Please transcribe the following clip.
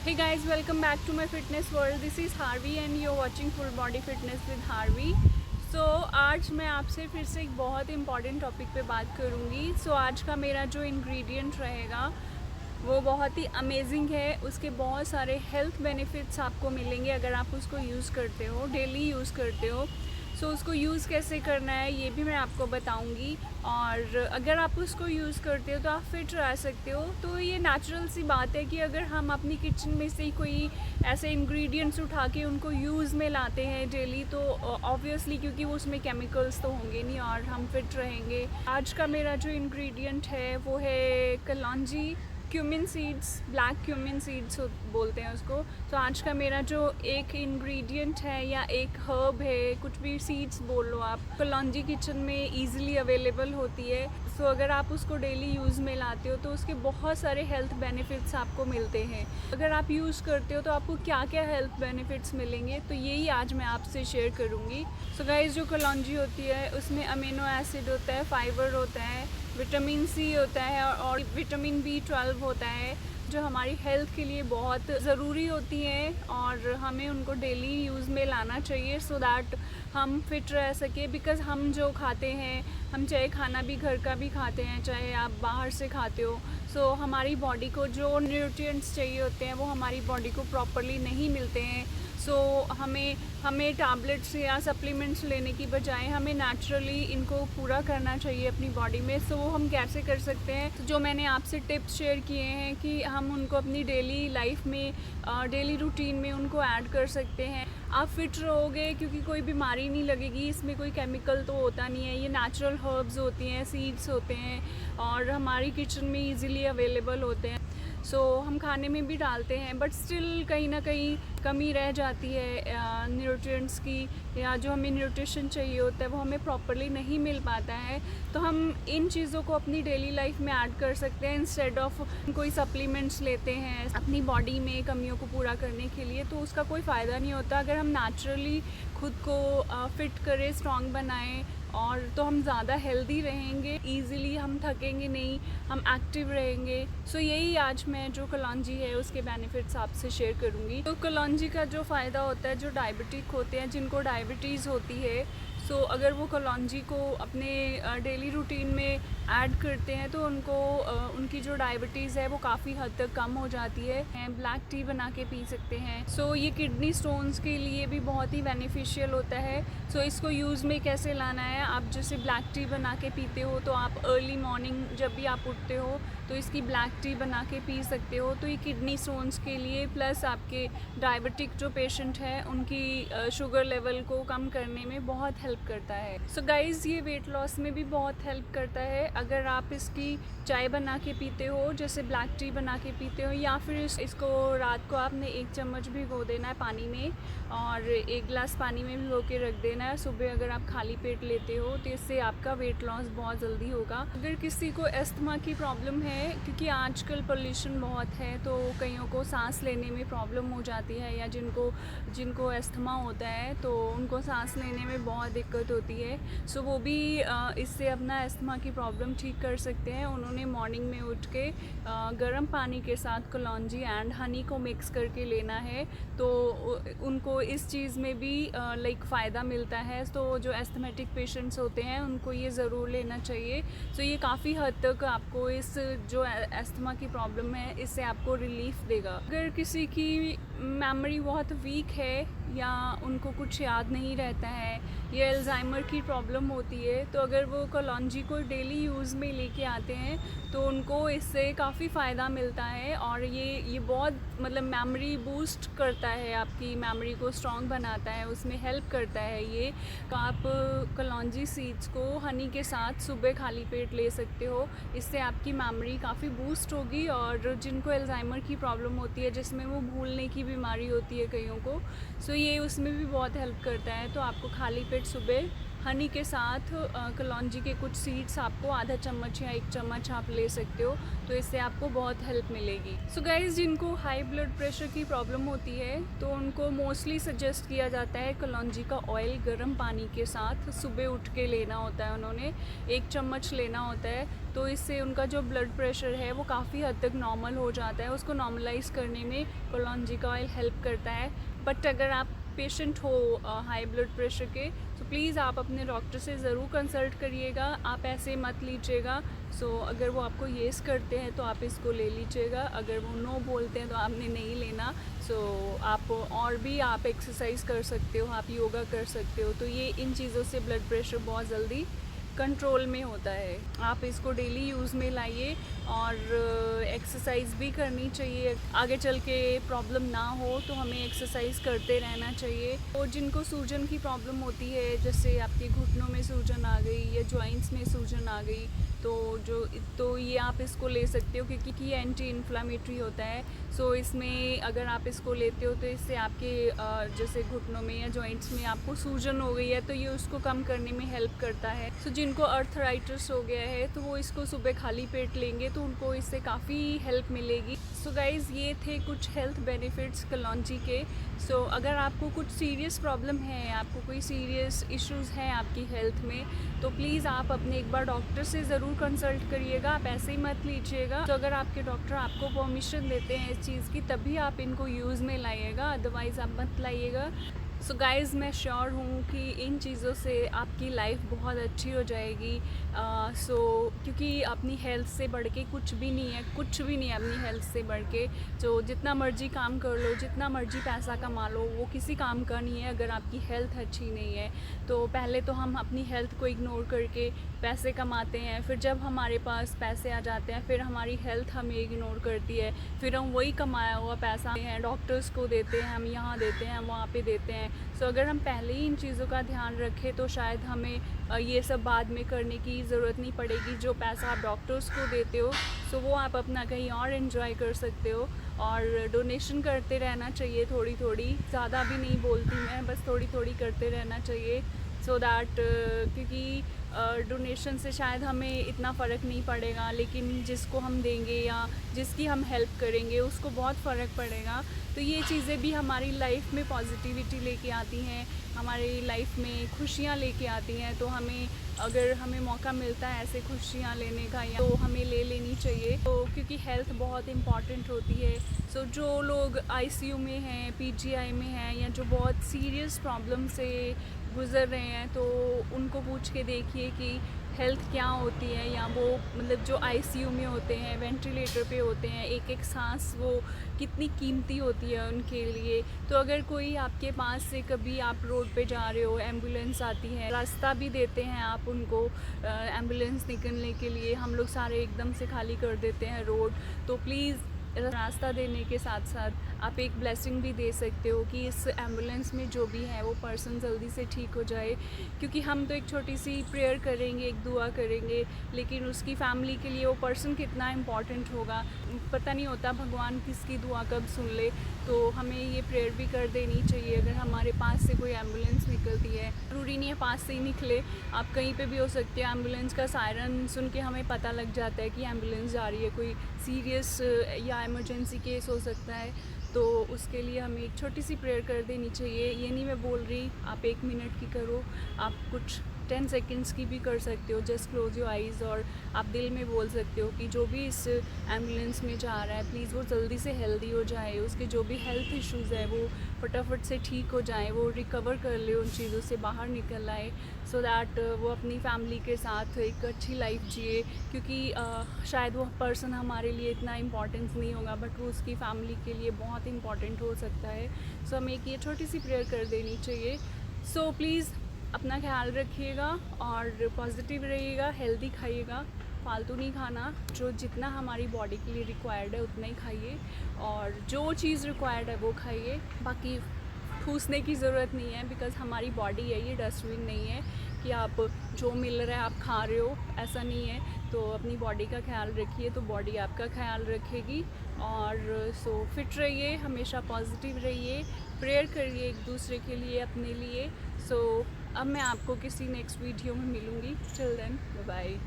Hey guys, welcome back to my fitness world. This is Harvey and you're watching Full Body Fitness with Harvey. आज मैं आपसे फिर से एक बहुत इंपॉर्टेंट टॉपिक पे बात करूँगी. आज का मेरा जो इंग्रेडिएंट रहेगा वो बहुत ही अमेजिंग है. उसके बहुत सारे हेल्थ बेनिफिट्स आपको मिलेंगे अगर आप उसको यूज़ करते हो, डेली यूज़ करते हो. उसको यूज़ कैसे करना है ये भी मैं आपको बताऊंगी. और अगर आप उसको यूज़ करते हो तो आप फिट रह सकते हो. तो ये नेचुरल सी बात है कि अगर हम अपनी किचन में से कोई ऐसे इंग्रेडिएंट्स उठा के उनको यूज़ में लाते हैं डेली, तो ऑब्वियसली क्योंकि वो उसमें केमिकल्स तो होंगे नहीं और हम फिट रहेंगे. आज का मेरा जो इंग्रेडिएंट है वो है कलौंजी cumin seeds, black cumin seeds बोलते हैं उसको. तो आज का मेरा जो एक इंग्रेडिएंट है या एक हर्ब है, कुछ भी सीड्स बोल लो आप, कलौंजी किचन में इजीली अवेलेबल होती है. अगर आप उसको डेली यूज़ में लाते हो तो उसके बहुत सारे हेल्थ बेनिफिट्स आपको मिलते हैं. अगर आप यूज़ करते हो तो आपको क्या क्या हेल्थ बेनिफिट्स मिलेंगे तो यही आज मैं आपसे शेयर करूँगी. गाइस, जो कलौंजी होती है उसमें अमीनो एसिड होता है, फाइबर होता है, विटामिन सी होता है और विटामिन B12 होता है जो हमारी हेल्थ के लिए बहुत ज़रूरी होती हैं और हमें उनको डेली यूज़ में लाना चाहिए सो दैट हम फिट रह सके. बिकॉज़ हम जो खाते हैं, हम चाहे खाना भी घर का भी खाते हैं चाहे आप बाहर से खाते हो, हमारी बॉडी को जो न्यूट्रिएंट्स चाहिए होते हैं वो हमारी बॉडी को प्रॉपरली नहीं मिलते हैं. हमें टैबलेट्स या सप्लीमेंट्स लेने की बजाय हमें नेचुरली इनको पूरा करना चाहिए अपनी बॉडी में. वो हम कैसे कर सकते हैं, जो मैंने आपसे टिप्स शेयर किए हैं कि हम उनको अपनी डेली लाइफ में, डेली रूटीन में उनको ऐड कर सकते हैं. आप फिट रहोगे क्योंकि कोई बीमारी नहीं लगेगी. इसमें कोई केमिकल तो होता नहीं है, ये नेचुरल हर्ब्स होती हैं, सीड्स होते हैं और हमारी किचन में इजीली अवेलेबल होते हैं. हम खाने में भी डालते हैं बट स्टिल कहीं ना कहीं कमी रह जाती है न्यूट्रिएंट्स की, या जो हमें न्यूट्रिशन चाहिए होता है वो हमें प्रॉपरली नहीं मिल पाता है. तो हम इन चीज़ों को अपनी डेली लाइफ में ऐड कर सकते हैं इंस्टेड ऑफ कोई सप्लीमेंट्स लेते हैं अपनी बॉडी में कमियों को पूरा करने के लिए. तो उसका कोई फ़ायदा नहीं होता. अगर हम नेचुरली खुद को फिट करें, स्ट्रॉन्ग बनाएं और तो हम ज़्यादा हेल्दी रहेंगे, ईज़िली हम थकेंगे नहीं, हम एक्टिव रहेंगे. यही आज मैं जो कलौंजी है उसके बेनिफिट्स आपसे शेयर करूँगी. तो कलौंजी का जो फ़ायदा होता है, जो डायबिटिक होते हैं, जिनको डायबिटीज़ होती है, अगर वो कलौंजी को अपने डेली रूटीन में ऐड करते हैं तो उनको उनकी जो डायबिटीज़ है वो काफ़ी हद तक कम हो जाती है. ब्लैक टी बना के पी सकते हैं. ये किडनी स्टोन्स के लिए भी बहुत ही बेनिफिशियल होता है. इसको यूज़ में कैसे लाना है, आप जैसे ब्लैक टी बना के पीते हो तो आप अर्ली मॉर्निंग जब भी आप उठते हो तो इसकी ब्लैक टी बना के पी सकते हो. तो ये किडनी स्टोन्स के लिए प्लस आपके डायबिटिक जो पेशेंट हैं उनकी शुगर लेवल को कम करने में बहुत हेल्प करता है. गाइज़, ये वेट लॉस में भी बहुत हेल्प करता है. अगर आप इसकी चाय बना के पीते हो, जैसे ब्लैक टी बना के पीते हो, या फिर इसको रात को आपने 1 चम्मच भिगो देना है पानी में और 1 गिलास पानी में भिगो के रख देना है. सुबह अगर आप खाली पेट लेते हो तो इससे आपका वेट लॉस बहुत जल्दी होगा. अगर किसी को अस्थमा की प्रॉब्लम है, क्योंकि आजकल पोल्यूशन बहुत है तो कईयों को सांस लेने में प्रॉब्लम हो जाती है, या जिनको अस्थमा होता है तो उनको सांस लेने में बहुत दिक्कत होती है. वो भी इससे अपना अस्थमा की प्रॉब्लम ठीक कर सकते हैं. उन्होंने मॉर्निंग में उठ के गर्म पानी के साथ कलौंजी एंड हनी को मिक्स करके लेना है. तो उनको इस चीज़ में भी फ़ायदा मिलता है. जो एस्थमेटिक पेशेंट्स होते हैं उनको ये ज़रूर लेना चाहिए. ये काफ़ी हद तक आपको इस जो अस्थमा की प्रॉब्लम है इससे आपको रिलीफ देगा. अगर किसी की मेमोरी बहुत वीक है या उनको कुछ याद नहीं रहता है या अल्जाइमर की प्रॉब्लम होती है, तो अगर वो कलौंजी को डेली यूज़ में लेके आते हैं तो उनको इससे काफ़ी फ़ायदा मिलता है. और ये बहुत मेमोरी बूस्ट करता है, आपकी मेमोरी को स्ट्रॉन्ग बनाता है, उसमें हेल्प करता है ये. तो आप कलौंजी सीड्स को हनी के साथ सुबह खाली पेट ले सकते हो. इससे आपकी मेमोरी काफ़ी बूस्ट होगी. और जिनको अल्जाइमर की प्रॉब्लम होती है, जिसमें वो भूलने की बीमारी होती है कईयों को, ये उसमें भी बहुत हेल्प करता है. तो आपको खाली पेट सुबह हनी के साथ कलौंजी के कुछ सीड्स आपको आधा चम्मच या 1 चम्मच आप ले सकते हो, तो इससे आपको बहुत हेल्प मिलेगी। सो गाइस, जिनको हाई ब्लड प्रेशर की प्रॉब्लम होती है तो उनको मोस्टली सजेस्ट किया जाता है कलौंजी का ऑयल गर्म पानी के साथ सुबह उठ के लेना होता है। उन्होंने 1 चम्मच लेना होता है, तो इससे उनका जो ब्लड प्रेशर है वो काफ़ी हद तक नॉर्मल हो जाता है। उसको नॉर्मलाइज़ करने में कलौंजी का ऑयल हेल्प करता है। बट अगर आप पेशेंट हो हाई ब्लड प्रेशर के, तो प्लीज़ आप अपने डॉक्टर से ज़रूर कंसल्ट करिएगा। आप ऐसे मत लीजिएगा। अगर वो आपको येस करते हैं तो आप इसको ले लीजिएगा, अगर वो नो बोलते हैं तो आपने नहीं लेना। आप और भी आप एक्सरसाइज कर सकते हो, आप योगा कर सकते हो, तो ये इन चीज़ों से ब्लड प्रेशर बहुत जल्दी कंट्रोल में होता है। आप इसको डेली यूज़ में लाइए और एक्सरसाइज भी करनी चाहिए। आगे चल के प्रॉब्लम ना हो तो हमें एक्सरसाइज करते रहना चाहिए। और जिनको सूजन की प्रॉब्लम होती है, जैसे आपके घुटनों में सूजन आ गई या जॉइंट्स में सूजन आ गई, तो ये आप इसको ले सकते हो क्योंकि ये एंटी इन्फ्लामेटरी होता है। इसमें अगर आप इसको लेते हो तो इससे आपके जैसे घुटनों में या जॉइंट्स में आपको सूजन हो गई है तो ये उसको कम करने में हेल्प करता है। जिनको अर्थराइटिस हो गया है तो वो इसको सुबह खाली पेट लेंगे तो उनको इससे काफ़ी हेल्प मिलेगी। गाइज़, ये थे कुछ हेल्थ बेनिफिट्स कलौंजी के। अगर आपको कुछ सीरियस प्रॉब्लम है, आपको कोई सीरियस इश्यूज़ हैं आपकी हेल्थ में, तो प्लीज़ आप अपने एक बार डॉक्टर से ज़रूर कंसल्ट करिएगा। आप ऐसे ही मत लीजिएगा। अगर आपके डॉक्टर आपको परमिशन देते हैं इस चीज़ की, तभी आप इनको यूज़ में लाइएगा, अदरवाइज़ आप मत लाइएगा। गाइज़, मैं श्योर हूँ कि इन चीज़ों से आपकी लाइफ बहुत अच्छी हो जाएगी। क्योंकि अपनी हेल्थ से बढ़ के कुछ भी नहीं है, कुछ भी नहीं है अपनी हेल्थ से बढ़ के। जितना मर्जी काम कर लो, जितना मर्जी पैसा कमा लो, वो किसी काम का नहीं है अगर आपकी हेल्थ अच्छी नहीं है। तो पहले तो हम अपनी हेल्थ को इग्नोर करके पैसे कमाते हैं, फिर जब हमारे पास पैसे आ जाते हैं फिर हमारी हेल्थ हमें इग्नोर करती है। फिर हम वही कमाया हुआ पैसा डॉक्टर्स को देते हैं, हम यहाँ देते हैं, हम वहाँ पे देते हैं। अगर हम पहले ही इन चीज़ों का ध्यान रखें तो शायद हमें ये सब बाद में करने की ज़रूरत नहीं पड़ेगी। जो पैसा आप डॉक्टर्स को देते हो वो आप अपना कहीं और एंजॉय कर सकते हो। और डोनेशन करते रहना चाहिए, थोड़ी थोड़ी, ज़्यादा भी नहीं बोलती मैं, बस थोड़ी थोड़ी करते रहना चाहिए। क्योंकि डोनेशन से शायद हमें इतना फ़र्क नहीं पड़ेगा, लेकिन जिसको हम देंगे या जिसकी हम हेल्प करेंगे उसको बहुत फ़र्क पड़ेगा। तो ये चीज़ें भी हमारी लाइफ में पॉजिटिविटी लेके आती हैं, हमारी लाइफ में खुशियाँ लेके आती हैं। तो अगर हमें मौका मिलता है ऐसे खुशियाँ लेने का, या तो हमें ले लेनी चाहिए। क्योंकि हेल्थ बहुत इम्पॉर्टेंट होती है। जो लोग ICU में हैं, PGI में हैं, या जो बहुत सीरियस प्रॉब्लम से गुज़र रहे हैं, तो उनको पूछ के देखिए कि हेल्थ क्या होती है। या वो मतलब जो ICU में होते हैं, वेंटिलेटर पे होते हैं, एक एक सांस वो कितनी कीमती होती है उनके लिए। तो अगर कोई आपके पास से, कभी आप रोड पे जा रहे हो, एम्बुलेंस आती है, रास्ता भी देते हैं आप उनको एम्बुलेंस निकलने के लिए, हम लोग सारे एकदम से खाली कर देते हैं रोड। तो प्लीज़ रास्ता देने के साथ साथ आप एक ब्लेसिंग भी दे सकते हो कि इस एम्बुलेंस में जो भी है वो पर्सन जल्दी से ठीक हो जाए। क्योंकि हम तो एक छोटी सी प्रेयर करेंगे, एक दुआ करेंगे, लेकिन उसकी फैमिली के लिए वो पर्सन कितना इम्पॉर्टेंट होगा पता नहीं होता, भगवान किसकी दुआ कब सुन ले। तो हमें ये प्रेयर भी कर देनी चाहिए अगर हमारे पास से कोई एम्बुलेंस निकलती है। ज़रूरी नहीं है पास से ही निकले, आप कहीं पे भी हो सकते हैं। एम्बुलेंस का सायरन सुन के हमें पता लग जाता है कि एम्बुलेंस जा रही है, कोई सीरियस या इमरजेंसी केस हो सकता है। तो उसके लिए हमें एक छोटी सी प्रेयर कर देनी चाहिए। ये नहीं मैं बोल रही आप 1 मिनट की करो, आप कुछ 10 सेकेंड्स की भी कर सकते हो। जस्ट क्लोज योर आइज़ और आप दिल में बोल सकते हो कि जो भी इस एम्बुलेंस में जा रहा है प्लीज़ वो जल्दी से हेल्दी हो जाए, उसके जो भी हेल्थ इश्यूज़ है वो फटाफट से ठीक हो जाए, वो रिकवर कर ले, उन चीज़ों से बाहर निकल आए, सो दैट वो अपनी फैमिली के साथ एक अच्छी लाइफ जिए। क्योंकि शायद वो पर्सन हमारे लिए इतना इम्पॉर्टेंस नहीं होगा, बट वो उसकी फैमिली के लिए बहुत इम्पॉर्टेंट हो सकता है। हमें एक ये छोटी सी प्रेयर कर देनी चाहिए। प्लीज़ अपना ख्याल रखिएगा और पॉजिटिव रहिएगा, हेल्दी खाइएगा, फालतू नहीं खाना। जो जितना हमारी बॉडी के लिए रिक्वायर्ड है उतना ही खाइए, और जो चीज़ रिक्वायर्ड है वो खाइए। बाकी ठूसने की ज़रूरत नहीं है, बिकॉज़ हमारी बॉडी है, ये डस्टबिन नहीं है कि आप जो मिल रहा है आप खा रहे हो, ऐसा नहीं है। तो अपनी बॉडी का ख्याल रखिए तो बॉडी आपका ख्याल रखेगी। और फिट रहिए, हमेशा पॉजिटिव रहिए, प्रेयर करिए एक दूसरे के लिए, अपने लिए। अब मैं आपको किसी नेक्स्ट वीडियो में मिलूँगी। Till then bye bye.